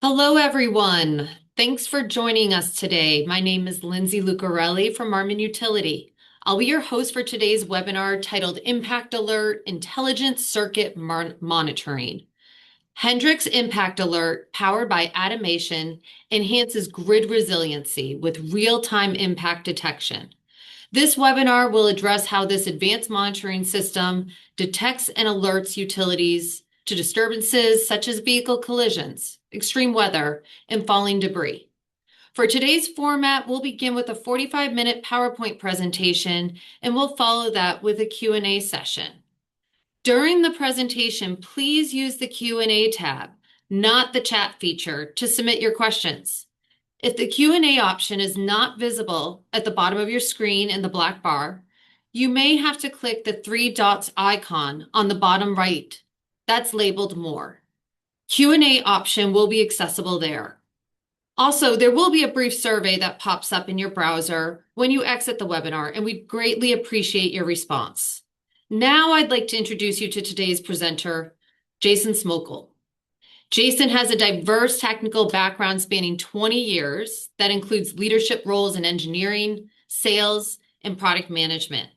Hello, everyone. Thanks for joining us today. My name is Lindsay Lucarelli from Marmin Utility. I'll be your host for today's webinar titled Impact Alert Intelligent Circuit Monitoring. Hendrix Impact Alert, powered by automation, enhances grid resiliency with real-time impact detection. This webinar will address how this advanced monitoring system detects and alerts utilities to disturbances such as vehicle collisions, extreme weather, and falling debris. For today's format, we'll begin with a 45-minute PowerPoint presentation, and we'll follow that with a Q&A session. During the presentation, please use the Q&A tab, not the chat feature, to submit your questions. If the Q&A option is not visible at the bottom of your screen in the black bar, you may have to click the three dots icon on the bottom right. That's labeled More. Q&A option will be accessible there. Also, there will be a brief survey that pops up in your browser when you exit the webinar, and we greatly appreciate your response. Now I'd like to introduce you to today's presenter, Jason Smolko. Jason has a diverse technical background spanning 20 years that includes leadership roles in engineering, sales, and product management.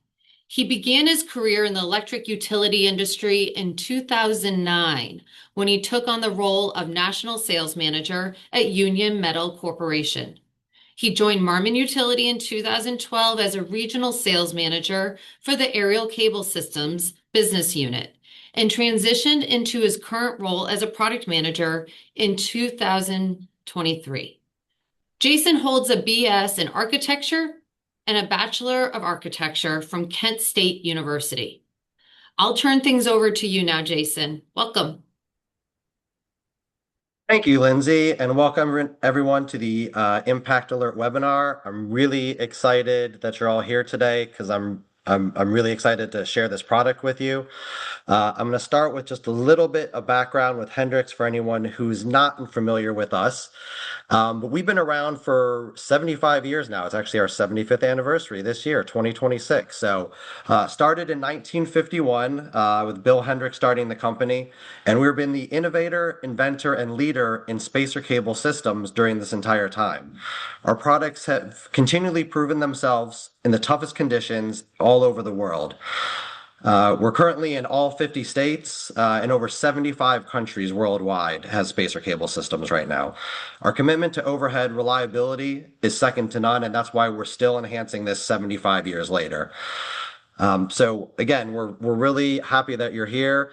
He began his career in the electric utility industry in 2009 when he took on the role of national sales manager at Union Metal Corporation. He joined Marmin Utility in 2012 as a regional sales manager for the aerial cable systems business unit and transitioned into his current role as a product manager in 2023. Jason holds a BS in architecture and a Bachelor of Architecture from Kent State University. I'll turn things over to you now, Jason. Welcome. Thank you, Lindsay, and welcome everyone to the Impact Alert webinar. I'm really excited that you're all here today because I'm really excited to share this product with you. I'm going to start with just a little bit of background with Hendrix for anyone who's not familiar with us. But we've been around for 75 years now. It's actually our 75th anniversary this year, 2026. So started in 1951 with Bill Hendrix starting the company. And we've been the innovator, inventor, and leader in spacer cable systems during this entire time. Our products have continually proven themselves in the toughest conditions all over the world. We're currently in all 50 states and over 75 countries worldwide has spacer cable systems right now. Our commitment to overhead reliability is second to none, and that's why we're still enhancing this 75 years later. So again, we're really happy that you're here.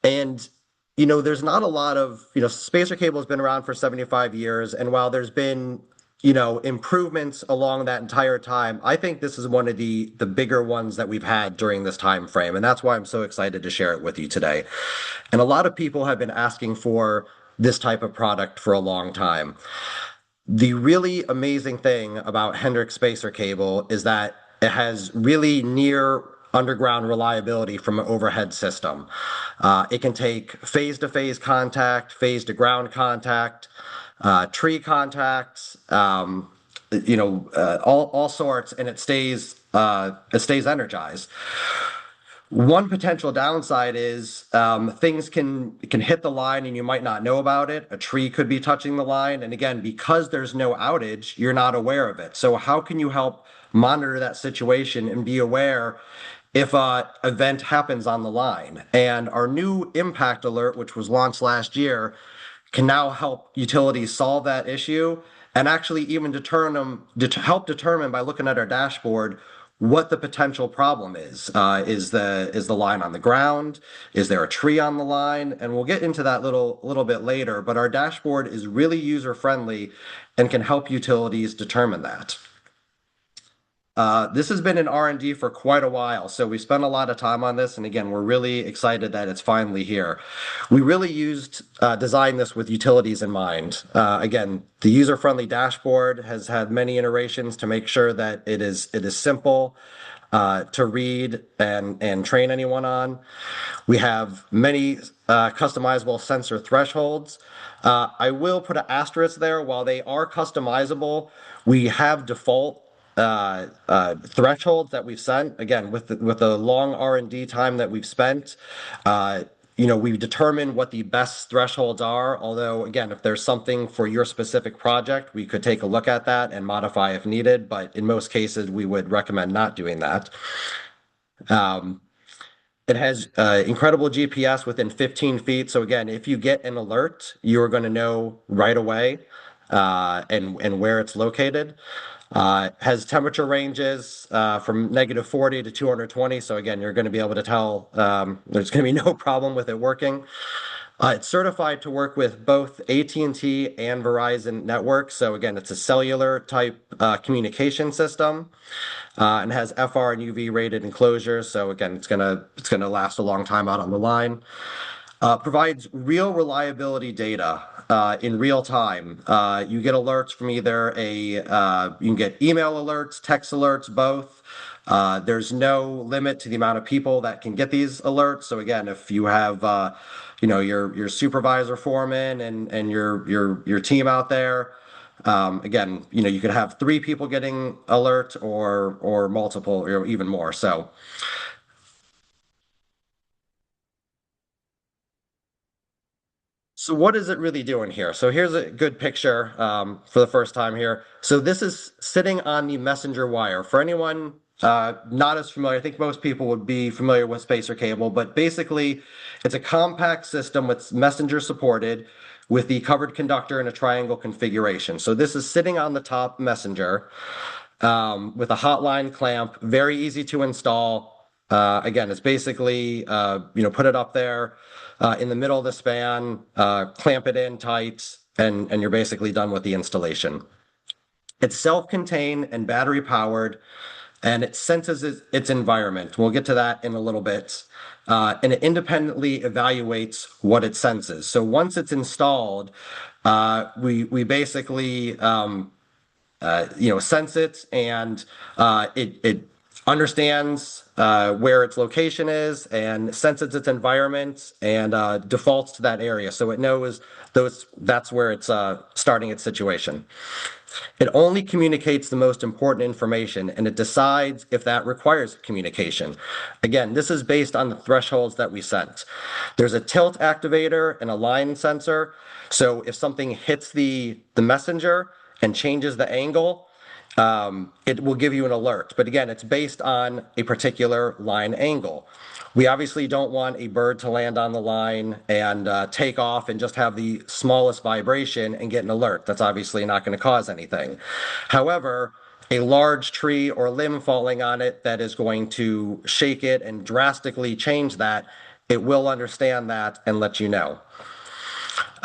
And there's not a lot of, spacer cable has been around for 75 years, and while there's been improvements along that entire time, I think this is one of the bigger ones that we've had during this time frame, and that's why I'm so excited to share it with you today. And a lot of people have been asking for this type of product for a long time. The really amazing thing about Hendrix spacer cable is that it has really near underground reliability from an overhead system. It can take phase-to-phase contact, phase-to-ground contact, tree contacts, all sorts, and it stays energized. One potential downside is things can hit the line and you might not know about it. A tree could be touching the line, and again, because there's no outage, you're not aware of it. So how can you help monitor that situation and be aware if an event happens on the line? And our new Impact Alert, which was launched last year, can now help utilities solve that issue and actually even help determine by looking at our dashboard what the potential problem is. Is the line on the ground? Is there a tree on the line? And we'll get into that little bit later, but our dashboard is really user friendly and can help utilities determine that. This has been in R&D for quite a while, so we spent a lot of time on this, and again, we're really excited that it's finally here. We really designed this with utilities in mind. Again, the user-friendly dashboard has had many iterations to make sure that it is simple to read and train anyone on. We have many customizable sensor thresholds. I will put an asterisk there. While they are customizable, we have default thresholds that we've sent. Again, with the long R&D time that we've spent, we've determined what the best thresholds are. Although, again, if there's something for your specific project, we could take a look at that and modify if needed. But in most cases, we would recommend not doing that. Um, it has incredible GPS within 15 feet. So again, if you get an alert, you are going to know right away and where it's located. Has temperature ranges from -40 to 220. So again, you're going to be able to tell there's going to be no problem with it working. It's certified to work with both AT&T and Verizon networks. So again, it's a cellular type communication system and has FR and UV rated enclosures. So again, it's gonna last a long time out on the line. Provides real reliability data in real time. You get alerts from either you can get email alerts, text alerts, both. There's no limit to the amount of people that can get these alerts. So again, if you have your supervisor, foreman, and your team out there, again, you could have three people getting alert or multiple or even more. So what is it really doing here? So here's a good picture for the first time here. So this is sitting on the messenger wire. For anyone not as familiar, I think most people would be familiar with spacer cable, but basically it's a compact system with messenger supported with the covered conductor in a triangle configuration. So this is sitting on the top messenger with a hotline clamp, very easy to install. Again, it's basically, put it up there in the middle of the span, clamp it in tight, and you're basically done with the installation. It's self-contained and battery powered, and it senses its environment. We'll get to that in a little bit. And it independently evaluates what it senses. So once it's installed, we basically sense it, and it understands where its location is and senses its environment and defaults to that area. So it knows that's where it's starting its situation. It only communicates the most important information, and it decides if that requires communication. Again, this is based on the thresholds that we sent. There's a tilt activator and a line sensor. So if something hits the messenger and changes the angle, it will give you an alert. But again, it's based on a particular line angle. We obviously don't want a bird to land on the line and take off and just have the smallest vibration and get an alert. That's obviously not going to cause anything. However, a large tree or limb falling on it that is going to shake it and drastically change that, it will understand that and let you know.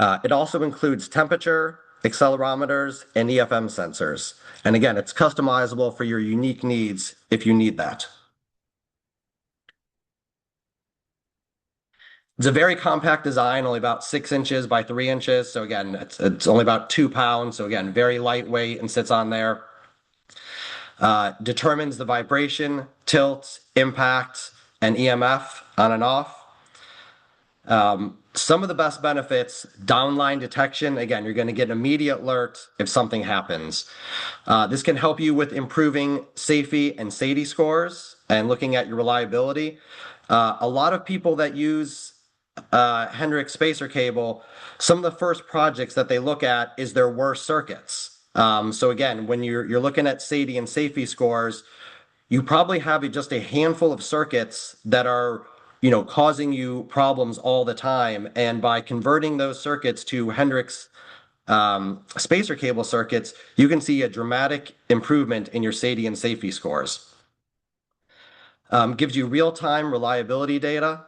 It also includes temperature, accelerometers, and EFM sensors. And again, it's customizable for your unique needs if you need that. It's a very compact design, only about 6 inches by 3 inches. So again, it's only about 2 pounds. So again, very lightweight and sits on there. Determines the vibration, tilt, impact, and EMF on and off. Some of the best benefits, downline detection. Again, you're going to get an immediate alert if something happens. This can help you with improving safety and SAIDI scores and looking at your reliability. A lot of people that use Hendrix spacer cable, some of the first projects that they look at is their worst circuits. So again, when you're looking at SAIDI and safety scores, you probably have just a handful of circuits that are causing you problems all the time. And by converting those circuits to Hendrix spacer cable circuits, you can see a dramatic improvement in your SAIDI and safety scores. Gives you real-time reliability data.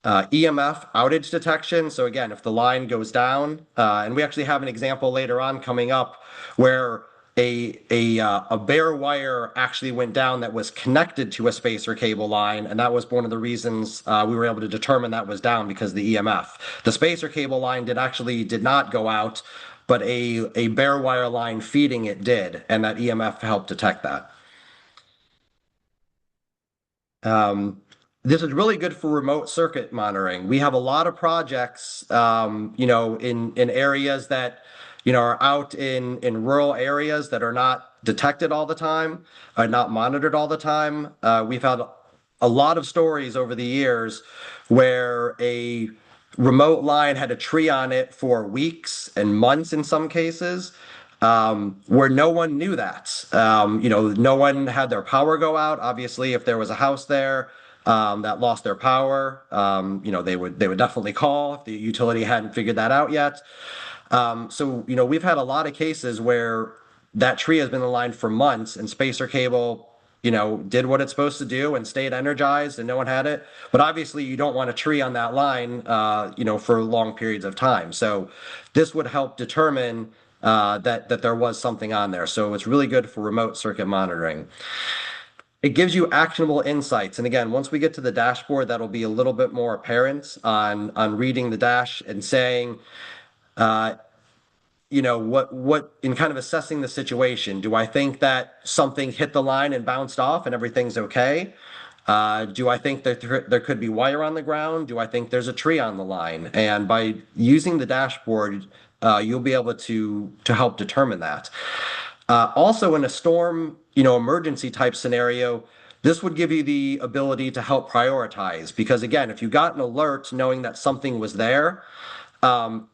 EMF outage detection. So again, if the line goes down, and we actually have an example later on coming up where a bare wire actually went down that was connected to a spacer cable line, and that was one of the reasons we were able to determine that was down because of the EMF. The spacer cable line did not go out, but a bare wire line feeding it did, and that EMF helped detect that. Um, this is really good for remote circuit monitoring. We have a lot of projects, in areas that, are out in rural areas that are not detected all the time, are not monitored all the time. We've had a lot of stories over the years where a remote line had a tree on it for weeks and months in some cases, where no one knew that. No one had their power go out. Obviously, if there was a house there that lost their power, they would definitely call if the utility hadn't figured that out yet. We've had a lot of cases where that tree has been aligned for months and spacer cable, did what it's supposed to do and stayed energized and no one had it. But obviously you don't want a tree on that line, for long periods of time. So this would help determine that there was something on there. So it's really good for remote circuit monitoring. It gives you actionable insights. And again, once we get to the dashboard, that'll be a little bit more apparent on reading the dash and saying, uh, what in kind of assessing the situation. Do I think that something hit the line and bounced off and everything's okay? Do I think that there could be wire on the ground? Do I think there's a tree on the line? And by using the dashboard, you'll be able to help determine that. Also, in a storm, emergency type scenario, this would give you the ability to help prioritize. Because again, if you got an alert knowing that something was there, um,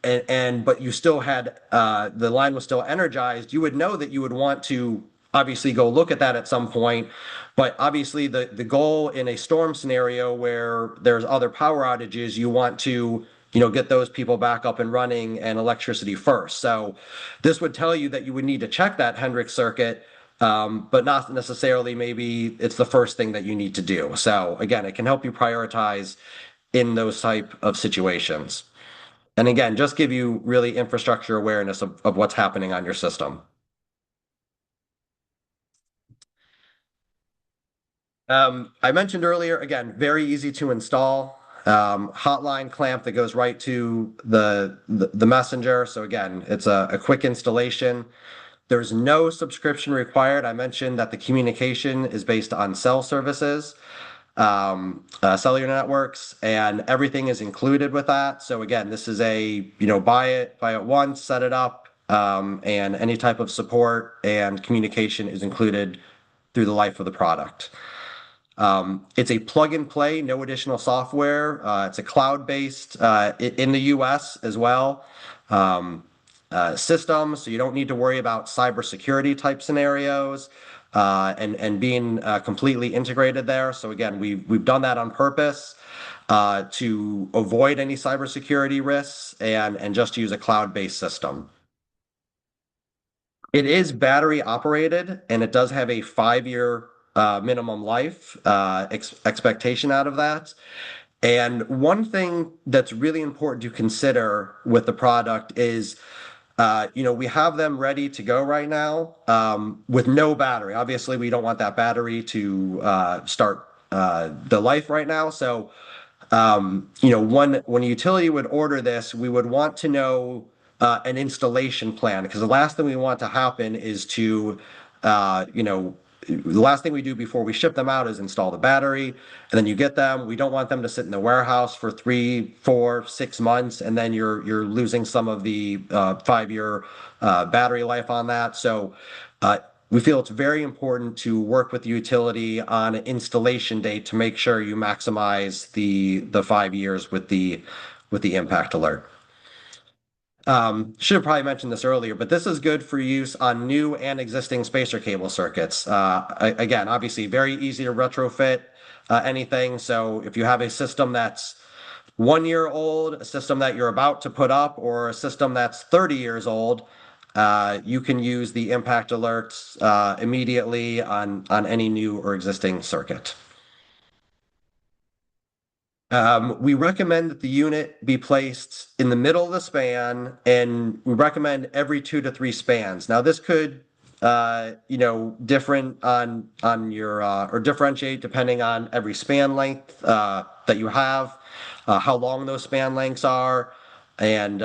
but you still had the line was still energized, you would know that you would want to obviously go look at that at some point. But obviously, the goal in a storm scenario where there's other power outages, you want to get those people back up and running and electricity first. So this would tell you that you would need to check that Hendrix circuit, but not necessarily maybe it's the first thing that you need to do. So again, it can help you prioritize in those type of situations. And again, just give you really infrastructure awareness of what's happening on your system. I mentioned earlier, again, very easy to install. Hotline clamp that goes right to the messenger. So again, it's a quick installation. There's no subscription required. I mentioned that the communication is based on cell services, cellular networks, and everything is included with that. So again, this is buy it once, set it up, and any type of support and communication is included through the life of the product. It's a plug and play, no additional software. It's a cloud-based, in the US as well, system, so you don't need to worry about cybersecurity type scenarios, and being completely integrated there. So again, we've done that on purpose to avoid any cybersecurity risks and just use a cloud-based system. It is battery operated, and it does have a 5-year minimum life expectation out of that. And one thing that's really important to consider with the product is, we have them ready to go right now with no battery. Obviously, we don't want that battery to start the life right now. So, when a utility would order this, we would want to know an installation plan, because the last thing we want to happen is the last thing we do before we ship them out is install the battery, and then you get them. We don't want them to sit in the warehouse for 3, 4, 6 months, and then you're losing some of the 5-year battery life on that. So we feel it's very important to work with the utility on an installation date to make sure you maximize the 5 years with the ImpactAlert. Should have probably mentioned this earlier, but this is good for use on new and existing spacer cable circuits. Again, obviously very easy to retrofit anything. So if you have a system that's 1 year old, a system that you're about to put up, or a system that's 30 years old, you can use the ImpactAlerts immediately on any new or existing circuit. We recommend that the unit be placed in the middle of the span, and we recommend every 2 to 3 spans. Now, this could, different on your or differentiate depending on every span length that you have, how long those span lengths are, and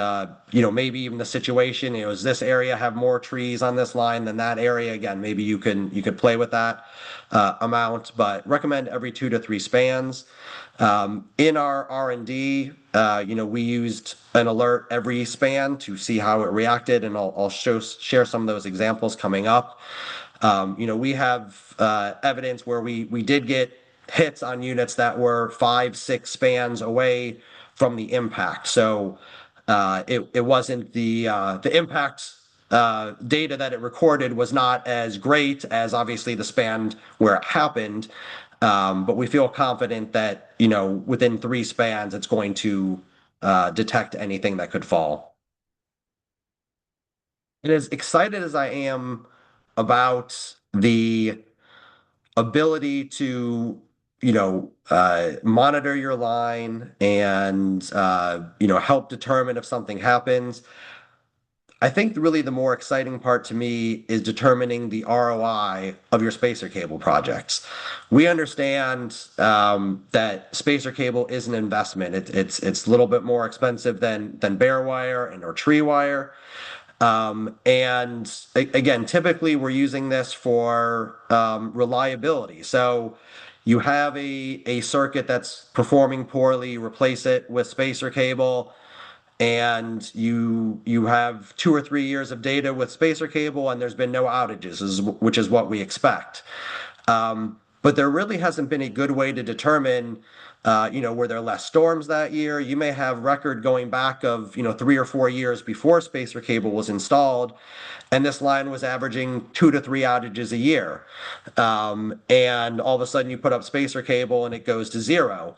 maybe even the situation. Does this area have more trees on this line than that area? Again, maybe you could play with that amount, but recommend every 2 to 3 spans. In our R&D, we used an alert every span to see how it reacted, and I'll share some of those examples coming up. We have evidence where we did get hits on units that were 5, 6 spans away from the impact. So it wasn't the impact data that it recorded was not as great as obviously the span where it happened. But we feel confident that, within 3 spans, it's going to detect anything that could fall. And as excited as I am about the ability to, monitor your line and, help determine if something happens, I think really the more exciting part to me is determining the ROI of your spacer cable projects. We understand that spacer cable is an investment. It's a little bit more expensive than bare wire and or tree wire. And again, typically we're using this for reliability. So you have a circuit that's performing poorly, replace it with spacer cable, and you have 2 or 3 years of data with spacer cable, and there's been no outages, which is what we expect. But there really hasn't been a good way to determine, were there less storms that year? You may have record going back of, 3 or 4 years before spacer cable was installed, and this line was averaging 2 to 3 outages a year. And all of a sudden you put up spacer cable and it goes to zero.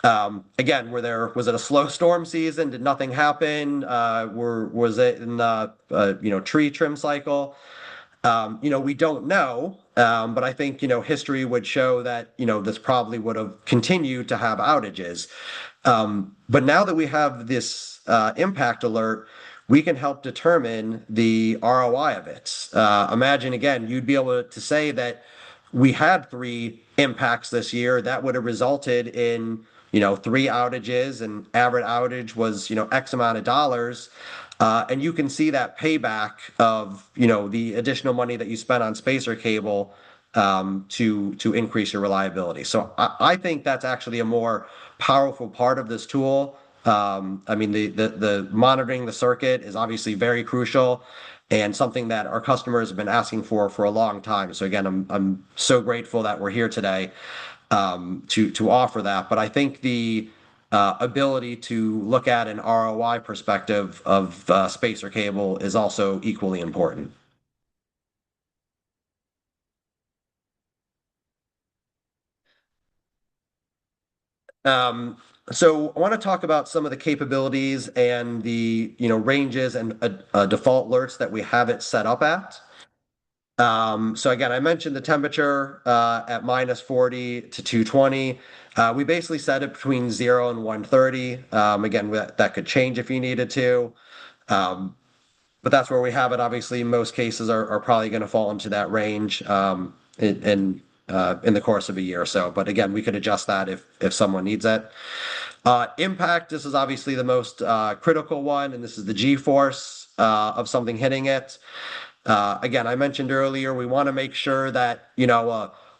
Again, was it a slow storm season? Did nothing happen? Was it in the tree trim cycle? We don't know, but I think history would show that this probably would have continued to have outages. But now that we have this impact alert, we can help determine the ROI of it. Imagine again, you'd be able to say that we had 3 impacts this year that would have resulted in 3 outages, and average outage was X amount of dollars. And you can see that payback of the additional money that you spent on spacer cable to increase your reliability. So I think that's actually a more powerful part of this tool. I mean, the monitoring the circuit is obviously very crucial and something that our customers have been asking for a long time. So again, I'm so grateful that we're here today to offer that. But I think the ability to look at an ROI perspective of spacer cable is also equally important. Um, so I want to talk about some of the capabilities and the ranges and default alerts that we have it set up at. So again, I mentioned the temperature at -40 to 220. We basically set it between 0 and 130. Again, that could change if you needed to. Um, but that's where we have it. Obviously, most cases are probably going to fall into that range in the course of a year or so. But again, we could adjust that if someone needs it. Impact, this is obviously the most critical one, and this is the G-force of something hitting it. Again, I mentioned earlier, we want to make sure that,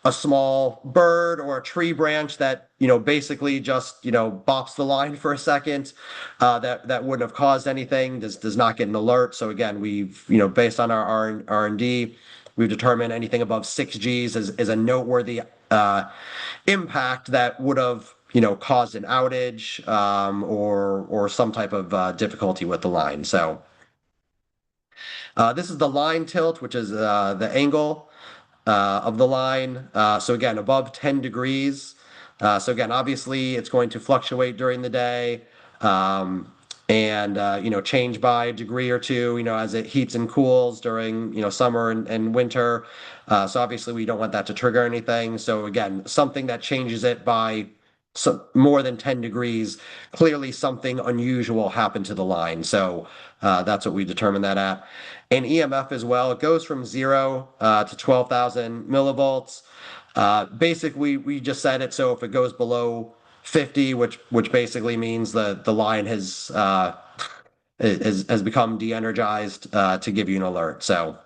a small bird or a tree branch that, basically just, bops the line for a second, that wouldn't have caused anything, does not get an alert. So again, we've, based on our R&D, we've determined anything above 6 Gs is a noteworthy impact that would have, caused an outage or some type of difficulty with the line. So this is the line tilt, which is the angle of the line. So again, above 10 degrees. So again, obviously it's going to fluctuate during the day and change by a degree or two, as it heats and cools during, summer and winter. So obviously we don't want that to trigger anything. So again, something that changes it by more than 10 degrees, clearly something unusual happened to the line. So that's what we determine that at. And EMF as well, it goes from 0 to 12,000 millivolts. Basically, we just set it so if it goes below 50, which basically means the line has become de-energized to give you an alert. So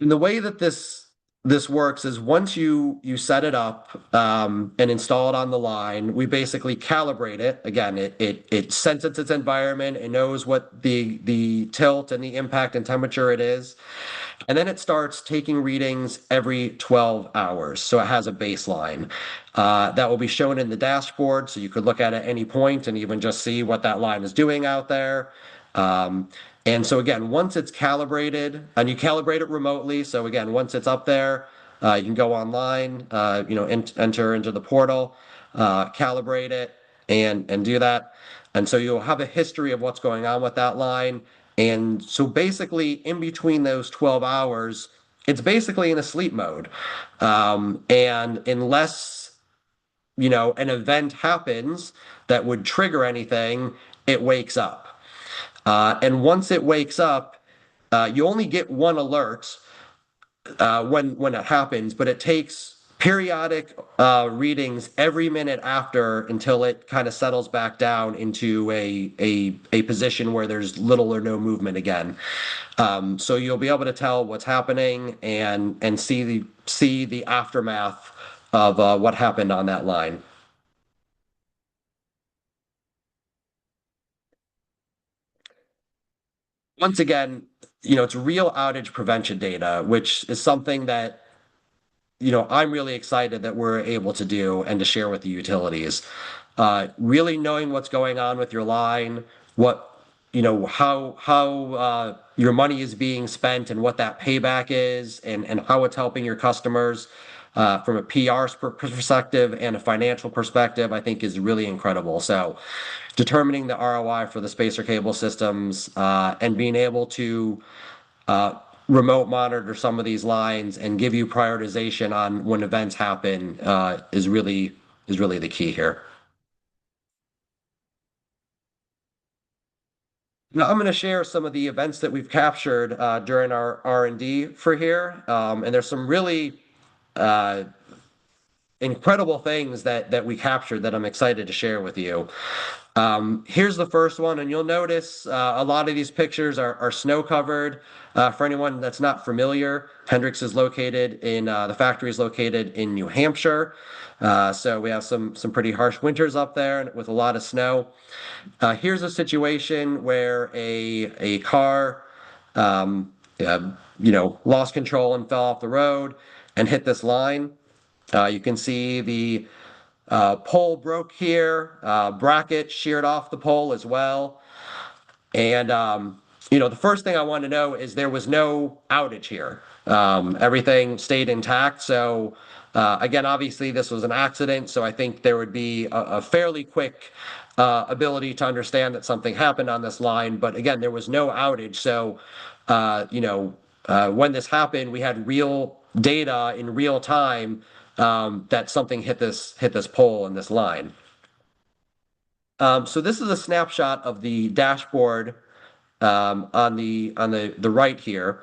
in the way that this works is once you set it up and install it on the line, we basically calibrate it. Again, it senses its environment, it knows what the tilt and the impact and temperature it is, and then it starts taking readings every 12 hours. So it has a baseline that will be shown in the dashboard, so you could look at it at any point and even just see what that line is doing out there. Um, and so again, once it's calibrated, and you calibrate it remotely, so again, once it's up there, you can go online, enter into the portal, calibrate it, and do that. And so you'll have a history of what's going on with that line. And so basically, in between those 12 hours, it's basically in a sleep mode. And unless, an event happens that would trigger anything, it wakes up. And once it wakes up, you only get one alert when it happens, but it takes periodic readings every minute after until it kind of settles back down into a position where there's little or no movement again. So you'll be able to tell what's happening and see the aftermath of what happened on that line. Once again, it's real outage prevention data, which is something that I'm really excited that we're able to do and to share with the utilities. Really knowing what's going on with your line, how your money is being spent and what that payback is, and how it's helping your customers from a PR perspective and a financial perspective, I think is really incredible. So, determining the ROI for the spacer cable systems and being able to uh, remote monitor some of these lines and give you prioritization on when events happen is really the key here. Now I'm going to share some of the events that we've captured during our R&D for here, and there's some really uh, incredible things that we captured that I'm excited to share with you. Here's the first one, and you'll notice a lot of these pictures are snow covered. For anyone that's not familiar, Hendrix is located the factory is located in New Hampshire. So we have some pretty harsh winters up there with a lot of snow. Here's a situation where a car, lost control and fell off the road and hit this line. You can see the pole broke here, bracket sheared off the pole as well. And, the first thing I want to know is there was no outage here. Everything stayed intact. So, again, obviously this was an accident. So I think there would be a fairly quick ability to understand that something happened on this line. But again, there was no outage. So, when this happened, we had real data in real time that something hit this pole and this line. So this is a snapshot of the dashboard on the right here,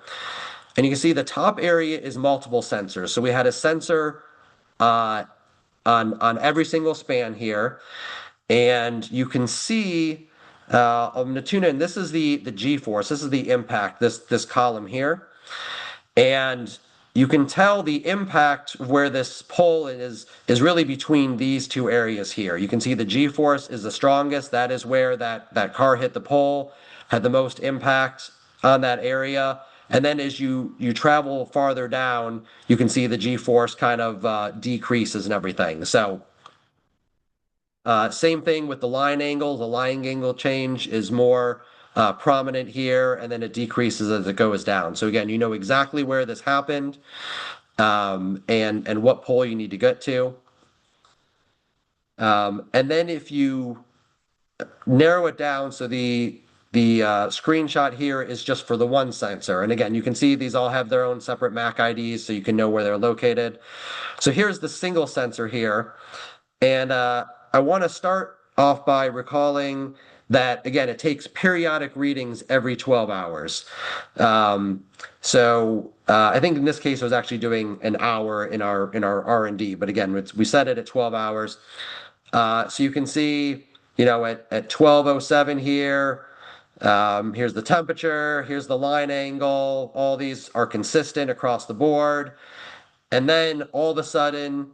and you can see the top area is multiple sensors. So we had a sensor uh, on every single span here, and you can see I'm going to tune in. This is the G-force. This is the impact. This column here. And you can tell the impact where this pole is really between these two areas here. You can see the G-force is the strongest. That is where that car hit the pole, had the most impact on that area. And then as you travel farther down, you can see the G-force kind of decreases and everything. So same thing with the line angle. The line angle change is more prominent here, and then it decreases as it goes down. So again, you know exactly where this happened and what pole you need to get to. And then if you narrow it down, so the screenshot here is just for the one sensor. And again, you can see these all have their own separate MAC IDs, so you can know where they're located. So here's the single sensor here. And I want to start off by recalling that, again, it takes periodic readings every 12 hours. So I think in this case, I was actually doing an hour in our R&D, but again, we set it at 12 hours. So you can see, at 12:07 here, here's the temperature, here's the line angle. All these are consistent across the board. And then all of a sudden,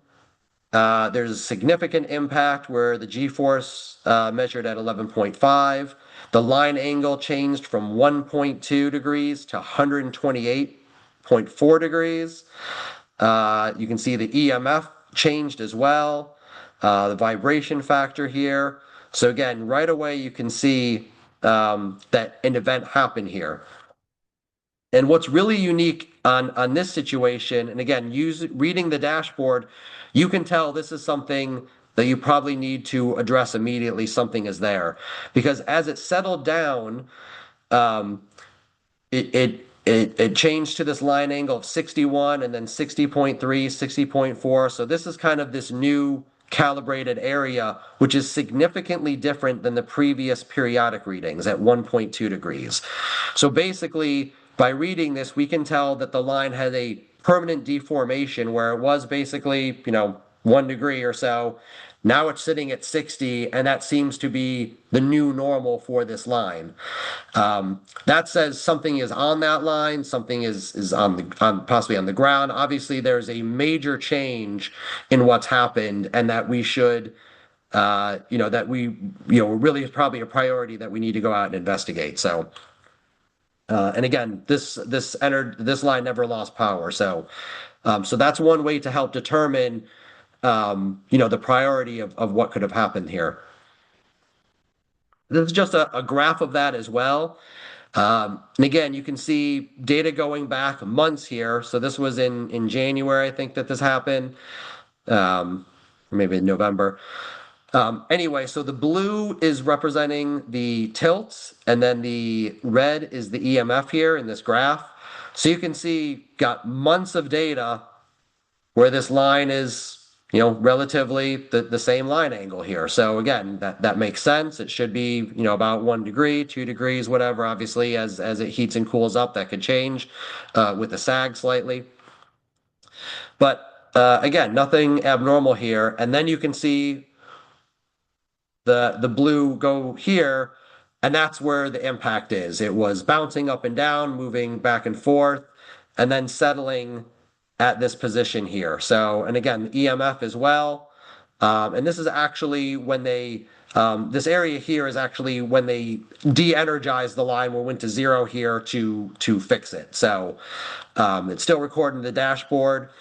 there's a significant impact where the G-force measured at 11.5. The line angle changed from 1.2 degrees to 128.4 degrees. You can see the EMF changed as well, the vibration factor here. So again, right away you can see that an event happened here. And what's really unique on this situation, and again, reading the dashboard, you can tell this is something that you probably need to address immediately. Something is there. Because as it settled down, um, it changed to this line angle of 61 and then 60.3, 60.4. So this is kind of this new calibrated area, which is significantly different than the previous periodic readings at 1.2 degrees. So basically, by reading this, we can tell that the line had a permanent deformation where it was basically, 1 degree or so. Now it's sitting at 60, and that seems to be the new normal for this line. That says something is on that line, something is on possibly on the ground. Obviously, there's a major change in what's happened, and that we should, that we, really is probably a priority that we need to go out and investigate. So, and again, this line never lost power. So that's one way to help determine, the priority of what could have happened here. This is just a graph of that as well. And again, you can see data going back months here. So this was in January, I think that this happened, maybe in November. Anyway, so the blue is representing the tilts, and then the red is the EMF here in this graph. So you can see got months of data where this line is, relatively the same line angle here. So again, that makes sense. It should be, about 1 degree, 2 degrees, whatever. Obviously, as it heats and cools up, that could change with the sag slightly. But again, nothing abnormal here. And then you can see the blue go here, and that's where the impact is. It was bouncing up and down, moving back and forth, and then settling at this position here. So, and again, the EMF as well. And this is actually when this area here is actually when they de-energized the line, we went to zero here to fix it. So it's still recording the dashboard.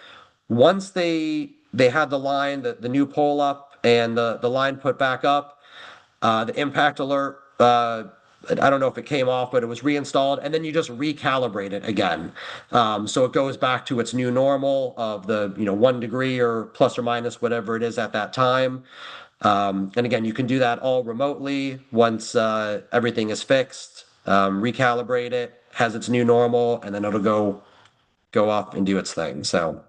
Once they had the line, the new pole up and the line put back up, the impact alert, I don't know if it came off, but it was reinstalled, and then you just recalibrate it again. So it goes back to its new normal of the 1 degree or plus or minus whatever it is at that time. And again, you can do that all remotely once everything is fixed. Recalibrate it, has its new normal, and then it'll go up and do its thing. So.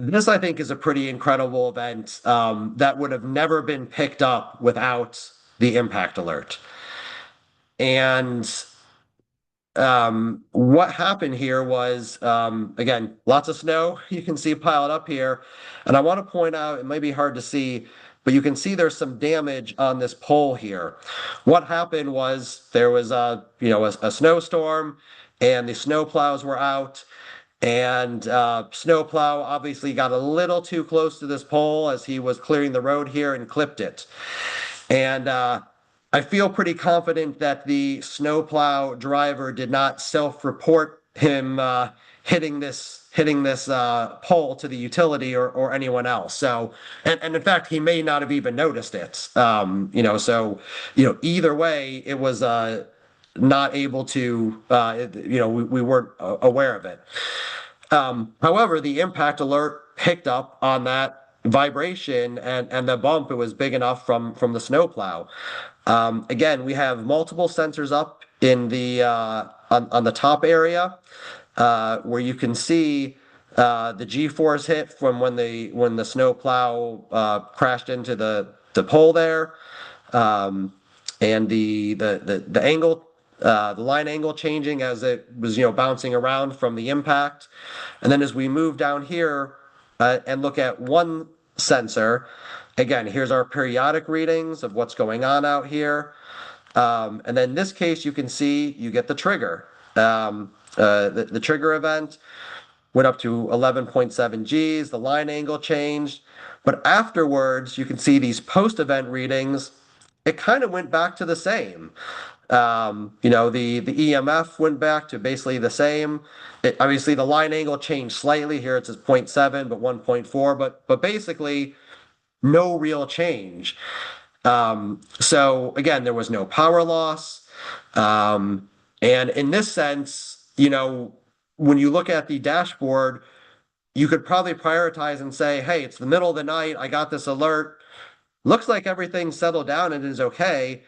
This, I think, is a pretty incredible event that would have never been picked up without the impact alert. And what happened here was, again, lots of snow you can see piled up here. And I want to point out, it might be hard to see, but you can see there's some damage on this pole here. What happened was there was a snowstorm, and the snow plows were out. And snowplow obviously got a little too close to this pole as he was clearing the road here and clipped it. And I feel pretty confident that the snowplow driver did not self-report him hitting this pole to the utility or anyone else. So, and in fact, he may not have even noticed it. So either way, it was not able to. We weren't aware of it. However, the impact alert picked up on that vibration and the bump. It was big enough from the snowplow. Again, we have multiple sensors up in the on the top area where you can see the G-force hit from when the snowplow crashed into the pole there, and the angle. The line angle changing as it was, bouncing around from the impact. And then as we move down here and look at one sensor, again, here's our periodic readings of what's going on out here. And then in this case, you can see you get the trigger. the trigger event, went up to 11.7 Gs, the line angle changed. But afterwards, you can see these post-event readings, it kind of went back to the same. The EMF went back to basically the same. Obviously, the line angle changed slightly. Here it says 0.7, but 1.4, but basically no real change. So again, there was no power loss. And in this sense, when you look at the dashboard, you could probably prioritize and say, hey, it's the middle of the night. I got this alert. Looks like everything's settled down and is okay.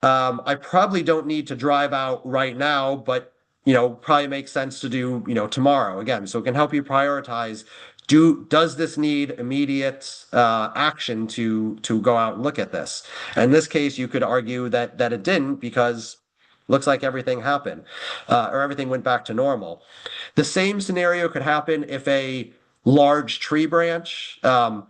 I probably don't need to drive out right now, but probably makes sense to do, tomorrow again. So it can help you prioritize. Does this need immediate action to go out and look at this? And in this case, you could argue that it didn't because looks like everything happened or everything went back to normal. The same scenario could happen if a large tree branch, fell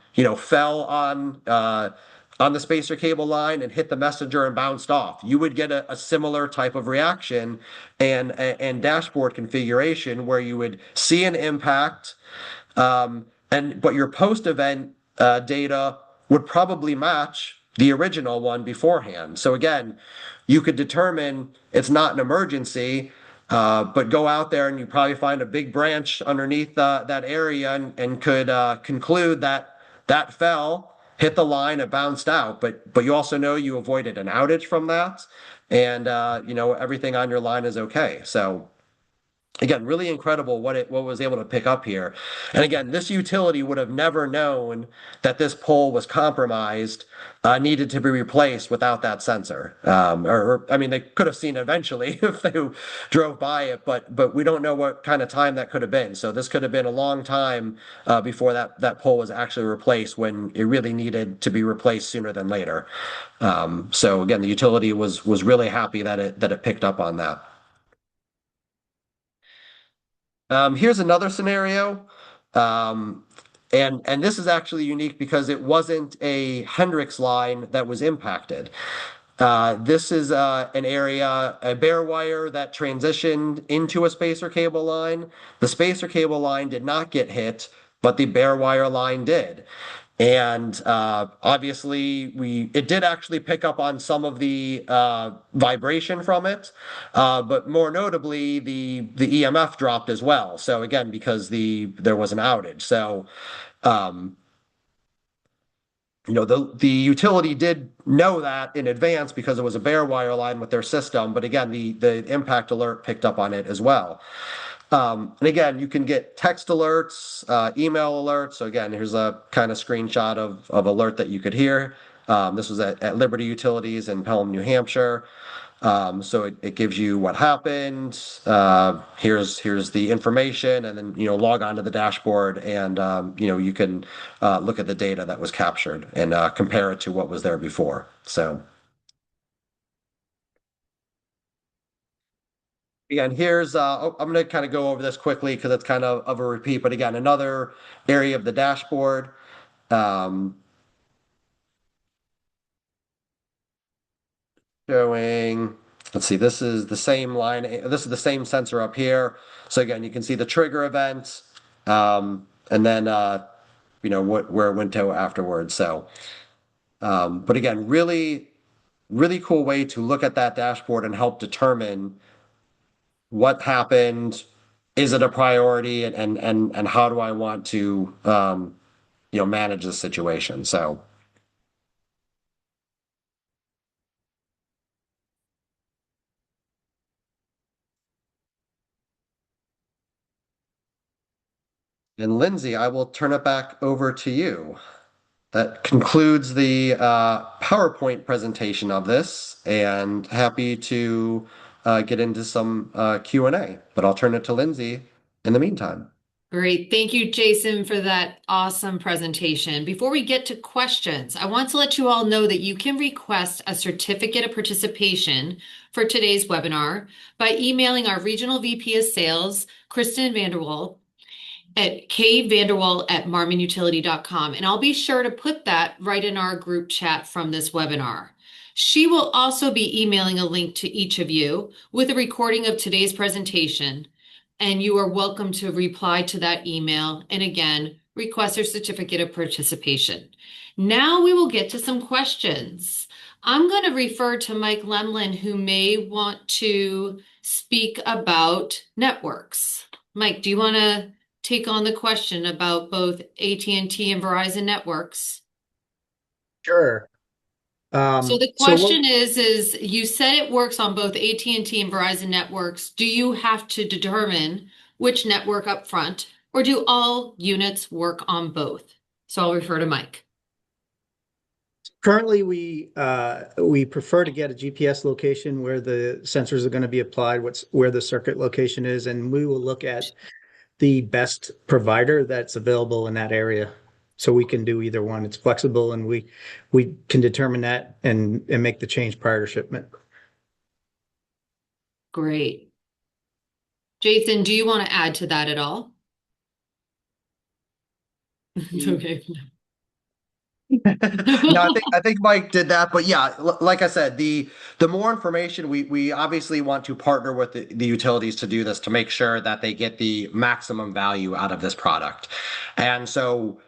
on the spacer cable line and hit the messenger and bounced off. You would get a similar type of reaction and dashboard configuration where you would see an impact, but your post-event data would probably match the original one beforehand. So again, you could determine it's not an emergency, but go out there and you probably find a big branch underneath that area and could conclude that fell, hit the line, it bounced out. But you also know you avoided an outage from that, and everything on your line is okay. So again, really incredible what was able to pick up here. And again, this utility would have never known that this pole was compromised, needed to be replaced without that sensor. I mean, they could have seen eventually if they drove by it, but we don't know what kind of time that could have been. So this could have been a long time before that pole was actually replaced when it really needed to be replaced sooner than later. So again, the utility was really happy that it picked up on that. Here's another scenario. Um, and this is actually unique because it wasn't a Hendrix line that was impacted. This is an area, a bare wire that transitioned into a spacer cable line. The spacer cable line did not get hit, but the bare wire line did. And obviously, it did actually pick up on some of the vibration from it, but more notably, the EMF dropped as well. So again, because there was an outage. So um, the utility did know that in advance because it was a bare wire line with their system. But again, the impact alert picked up on it as well. And again, you can get text alerts, email alerts. So again, here's a kind of screenshot of alert that you could hear. This was at Liberty Utilities in Pelham, New Hampshire. So it gives you what happened. Here's the information, and then log on to the dashboard, and you can look at the data that was captured and compare it to what was there before. So. Again, I'm going to kind of go over this quickly because it's kind of a repeat, but again, another area of the dashboard. Um, Showing, let's see, this is the same line, this is the same sensor up here. So again, you can see the trigger event, and then, where it went to afterwards. So, but again, really, really cool way to look at that dashboard and help determine what happened, is it a priority, and how do I want to manage the situation. So and Lindsay, I will turn it back over to you. That concludes the PowerPoint presentation of this, and happy to get into some Q&A, but I'll turn it to Lindsay in the meantime. Great. Thank you, Jason, for that awesome presentation. Before we get to questions, I want to let you all know that you can request a certificate of participation for today's webinar by emailing our Regional VP of Sales, Kristen Vanderwall, at kvanderwall@marmonutility.com. And I'll be sure to put that right in our group chat from this webinar. She will also be emailing a link to each of you with a recording of today's presentation. and you are welcome to reply to that email and again, request your certificate of participation. Now we will get to some questions. I'm going to refer to Mike Lemlin, who may want to speak about networks. Mike, do you want to take on the question about both AT&T and Verizon networks? Sure. So the So what question is you said it works on both AT&T and Verizon networks. Do you have to determine which network up front, or do all units work on both? So I'll refer to Mike. currently we prefer to get a GPS location where the sensors are going to be applied, where the circuit location is, and we will look at the best provider that's available in that area. So we can do either one. It's flexible, and we can determine that and make the change prior to shipment. Great. Jason, do you want to add to that at all? It's okay. No, I think Mike did that, but yeah, like I said, the more information we obviously want to partner with the utilities to do this to make sure that they get the maximum value out of this product. And so,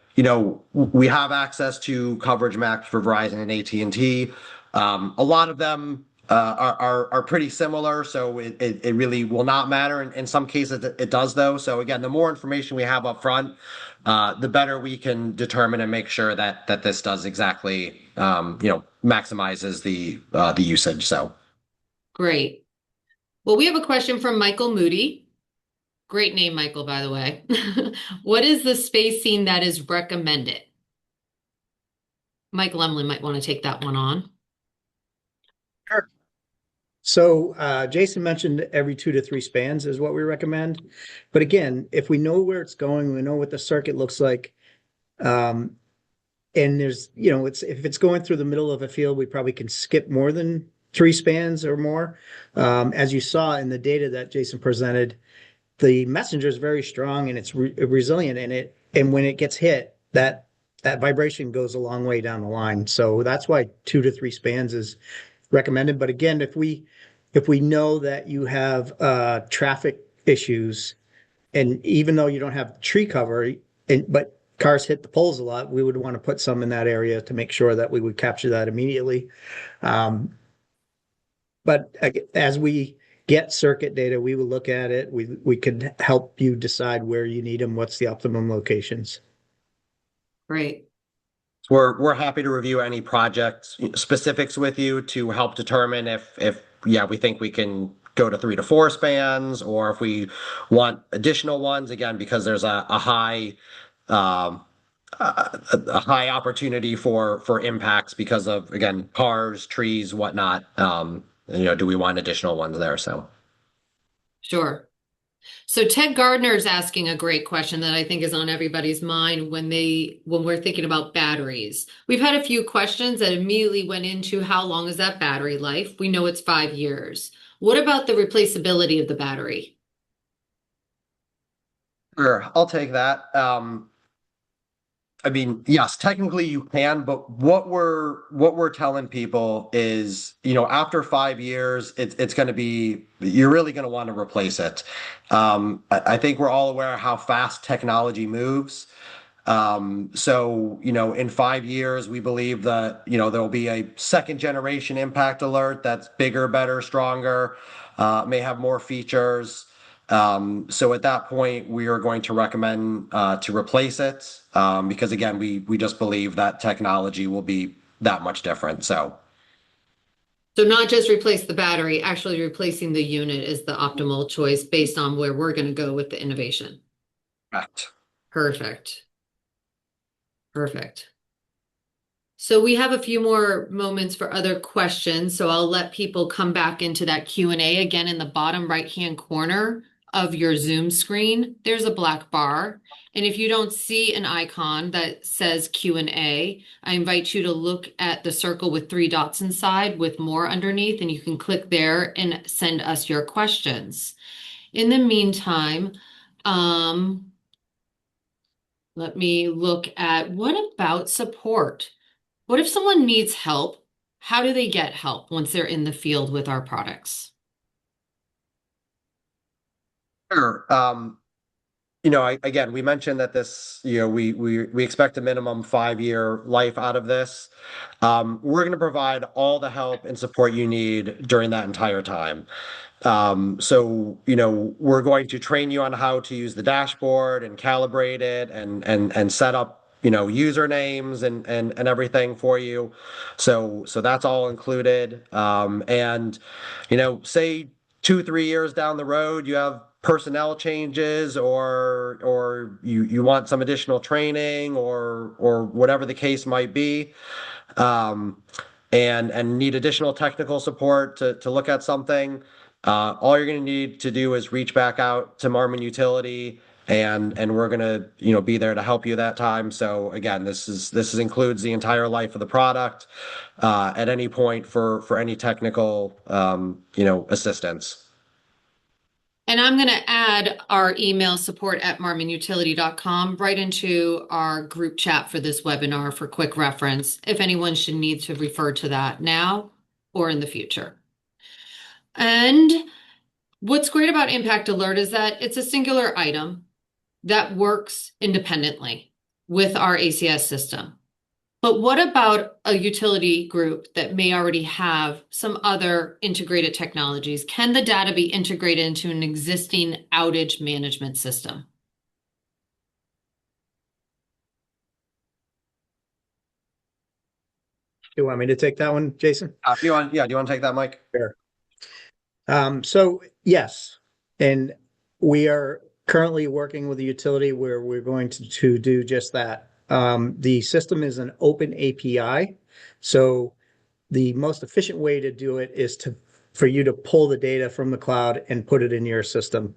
we have access to coverage maps for Verizon and AT&T. A lot of them are pretty similar, so it really will not matter. In some cases, it does though. So again, the more information we have up front, the better we can determine and make sure that this does exactly, maximizes the usage. So Great. Well, we have a question from Michael Moody. Great name, Michael, by the way. What is the spacing that is recommended? Mike Lemlin might want to take that one on. Sure. So Jason mentioned every 2 to 3 spans is what we recommend. But again, if we know where it's going, we know what the circuit looks like, um, and if it's going through the middle of a field, we probably can skip more than 3 spans or more. As you saw in the data that Jason presented, the messenger is very strong and it's resilient in it. And when it gets hit, that vibration goes a long way down the line. So that's why 2 to 3 spans is recommended. But again, if we know that you have traffic issues, and even though you don't have tree cover, but cars hit the poles a lot, we would want to put some in that area to make sure that we would capture that immediately. But as we get circuit data, we will look at it. We could help you decide where you need them, what's the optimum locations. Great. we're happy to review any project specifics with you to help determine if yeah, we think we can go to 3 to 4 spans, or if we want additional ones, again, because there's a high um, a high opportunity for impacts because of, again, cars, trees, whatnot. Do we want additional ones there? So Sure. So Ted Gardner is asking a great question that I think is on everybody's mind when we're thinking about batteries. We've had a few questions that immediately went into how long is that battery life? We know it's 5 years. What about the replaceability of the battery? sure, I'll take that. I mean, yes, technically you can, but what we're telling people is, after 5 years, it's going to be, you're really going to want to replace it. I think we're all aware of how fast technology moves. So, in 5 years, we believe that, there'll be a second generation impact alert that's bigger, better, stronger, may have more features. So at that point, we are going to recommend to replace it, because again, we just believe that technology will be that much different. So So not just replace the battery, actually replacing the unit is the optimal choice based on where we're going to go with the innovation. correct. Perfect. Perfect. So we have a few more moments for other questions, so I'll let people come back into that Q&A again in the bottom right-hand corner of your Zoom screen. There's a black bar, and if you don't see an icon that says Q&A, I invite you to look at the circle with 3 dots inside with more underneath, and you can click there and send us your questions. In the meantime, let me look at what about support? What if someone needs help? How do they get help once they're in the field with our products? Sure. Again, we mentioned that this, we expect a minimum 5-year life out of this. We're going to provide all the help and support you need during that entire time. We're going to train you on how to use the dashboard and calibrate it and set up, usernames and everything for you. So that's all included. Say 2, 3 years down the road, you have personnel changes or you want some additional training or whatever the case might be, um, and need additional technical support to look at something, all you're going to need to do is reach back out to Marmon Utility, and we're going to be there to help you that time. So again, this includes the entire life of the product, at any point for any technical assistance. And I'm going to add our email support@marmonutility.com right into our group chat for this webinar for quick reference, if anyone should need to refer to that now or in the future. And what's great about Impact Alert is that it's a singular item that works independently with our ACS system. But what about a utility group that may already have some other integrated technologies? Can the data be integrated into an existing outage management system? Do you want me to take that one, Jason? Do you want to take that, Mike? Sure. So yes, and we are currently working with a utility where we're going to do just that. The system is an open API, so the most efficient way to do it is for you to pull the data from the cloud and put it in your system.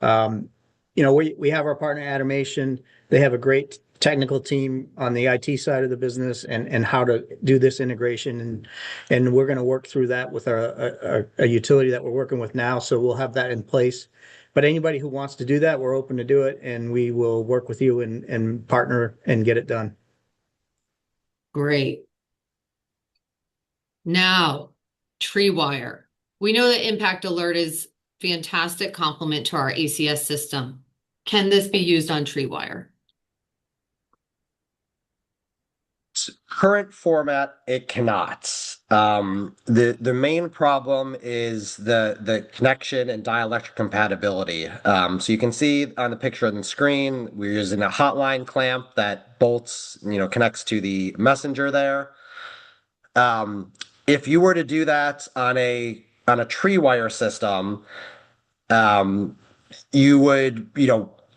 We have our partner Automation. They have a great technical team on the IT side of the business and how to do this integration. And we're going to work through that with a utility that we're working with now. So we'll have that in place. But anybody who wants to do that, we're open to do it, and we will work with you and partner and get it done. Great. Now, TreeWire. We know that Impact Alert is a fantastic complement to our ACS system. Can this be used on TreeWire? Current format, it cannot. The main problem is the connection and dielectric compatibility. So you can see on the picture on the screen, we're using a hotline clamp that bolts, connects to the messenger there. If you were to do that on a tree wire system, you would,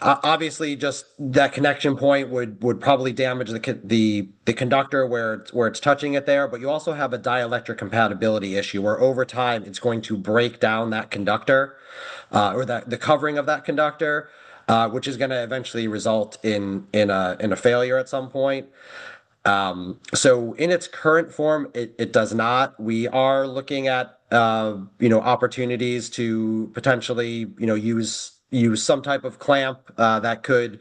obviously just that connection point would probably damage the conductor where it's touching it there, but you also have a dielectric compatibility issue where over time it's going to break down that conductor, or the covering of that conductor, which is going to eventually result in a failure at some point. So in its current form, it does not. We are looking at opportunities to potentially use some type of clamp that could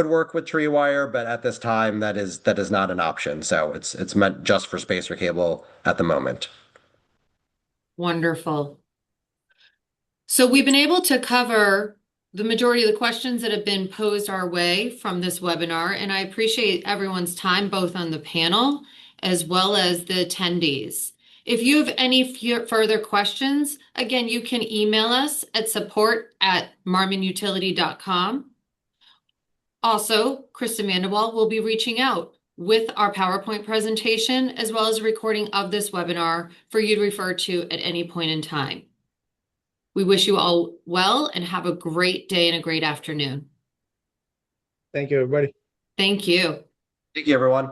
work with tree wire, but at this time that is not an option. So it's meant just for spacer cable at the moment. Wonderful. So we've been able to cover the majority of the questions that have been posed our way from this webinar, and I appreciate everyone's time, both on the panel as well as the attendees. If you have any further questions, again, you can email us at support@marmonutility.com. Also, Krista Mandewall will be reaching out with our PowerPoint presentation as well as a recording of this webinar for you to refer to at any point in time. We wish you all well and have a great day and a great afternoon. Thank you, everybody. Thank you. Thank you, everyone.